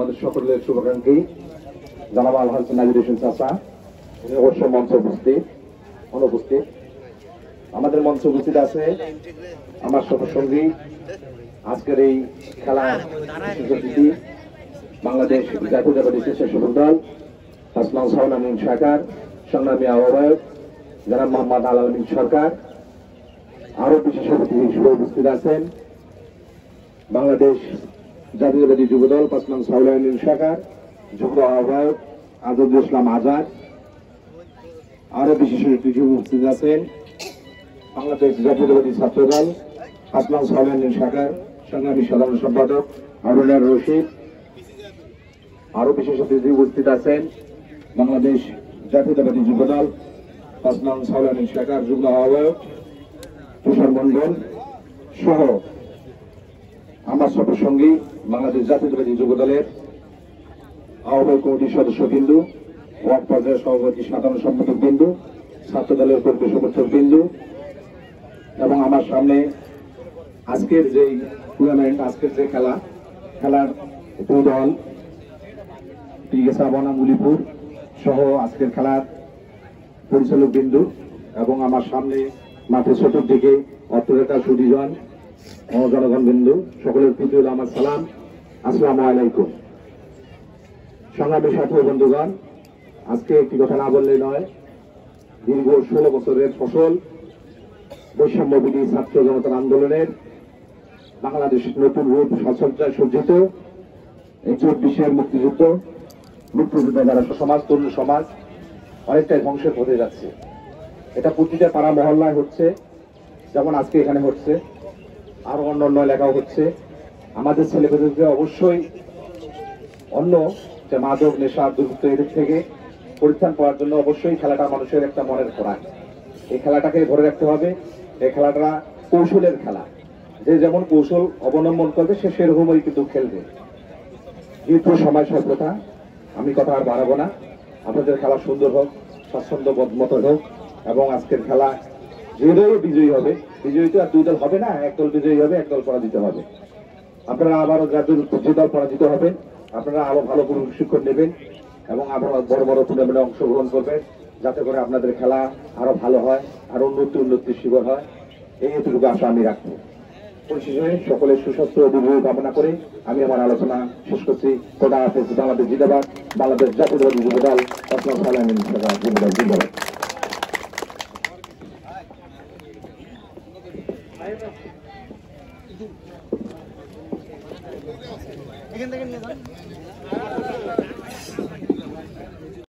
আমাদের সকলের শুভাকাঙ্ক্ষী জানাব আল হাসান নাজির হোসেন চাচা, উনি অবশ্য মঞ্চে অনুপস্থিত। আমাদের মঞ্চে উপস্থিত আছে আমার সহসঙ্গী, আজকের এই খেলার বিশেষ অতিথি বাংলাদেশ জাতীয়তাবাদী স্বেচ্ছাসেবক দল আসমান সাউন আমিন সরকার, সংগ্রামী আহ্বায়ক জনাব মোহাম্মদ আল আমিন সরকার। আরো বিশেষ অতিথি হিসেবে উপস্থিত আছেন বাংলাদেশ জাতীয়তাবাদী যুবদল আসমান সাউন আমিন সরকার যুব আহ্বায়ক আজাদুল ইসলাম আজাদ। আরো বিশেষ অতিথি উপস্থিত আছেন বাংলাদেশ জাতীয়তাবাদী ছাত্রদল আসমান সাউন আমিন সরকার সংগ্রামী সাধারণ সম্পাদক হারুনার রশিদ। আরো বিশেষ অতিথি উপস্থিত আছেন বাংলাদেশ জাতীয়তাবাদী যুবদল আসমান সাউন আমিন সরকার যুগ্ম আহ্বায়ক তুষার মন্ডল সহ আমার সঙ্গী বাংলাদেশ জাতীয়তাবাদী যুবদলের আহ্বায়ক কমিটির সদস্য বিন্দু, ওয়ার্ড পর্যায়ের সভাপতি সাধারণ সম্পাদক বিন্দু, ছাত্র দলের কর্মী সমর্থক বিন্দু এবং আমার সামনে আজকের যে টুর্নামেন্ট, আজকের যে খেলার দুই দল টিএসআ বনাম উলিপুর সহ আজকের খেলার পরিচালক বিন্দু এবং আমার সামনে মাঠের চতুর্দিকে অর্থরেখা সুদীজন ও জনগণ বিন্দু, সকলের প্রতি হল আমার সালাম, আসসালামু আলাইকুম। সংগ্রামী সাথী বন্ধুগণ, আজকে একটি কথা না বললে নয়, দীর্ঘ 16 বছরের ফসল বৈষম্য বিরোধী ছাত্র জনতার আন্দোলনের বাংলাদেশের নতুন রূপ সচ্ছলতায় সজ্জিত এই 24-এর মুক্তিযুদ্ধ যারা সমাজ, তরুণ সমাজ অনেকটাই ধ্বংসের পথে যাচ্ছে। এটা প্রতিটা পাড়া মহল্লায় হচ্ছে, যেমন আজকে এখানে হচ্ছে, আরো অন্য এলাকাও হচ্ছে। আমাদের ছেলেমেয়েদেরকে অবশ্যই অন্য যে মাদক নেশা দুর্বৃত্ত এদের থেকে পরিত্রাণ পাওয়ার জন্য অবশ্যই খেলাটা মানুষের একটা মনের খোরাক। এই খেলাটাকে ধরে রাখতে হবে। এই খেলাটা কৌশলের খেলা, যে যেমন কৌশল অবলম্বন করবে সে সেরকমই কিন্তু খেলবে। যেহেতু সময় স্বল্পতা, আমি কথা আর বাড়াবো না। আপনাদের খেলা সুন্দর হোক, স্বাচ্ছন্দ্য মতো হোক এবং আজকের খেলা যে দল বিজয়ী হবে, বিজয়ী তো আর দুই দল হবে না, একদল বিজয়ী হবে, একদল পরাজিত হবে। আপনারা আবারও যে দল পরাজিত হবে আপনারা আরো ভালো প্রশিক্ষণ নেবেন এবং আপনারা বড় বড় টুর্নামেন্টে অংশগ্রহণ করবেন, যাতে করে আপনাদের খেলা আরো ভালো হয়, আরো উন্নতির শিখর হয়। এই এতটুকু আশা আমি রাখবো। পরিশেষে সকলের সুস্বাস্থ্য ও দীর্ঘ কামনা করে আমি আমার আলোচনা শেষ করছি। খোদা হাফেজ। বাংলাদেশ জিন্দাবাদ। বাংলাদেশ জাতীয়তাবাদী যুবদল আসমান সাউন আমিন সরকার জিন্দাবাদ। এখান থেকে নিয়ে যান।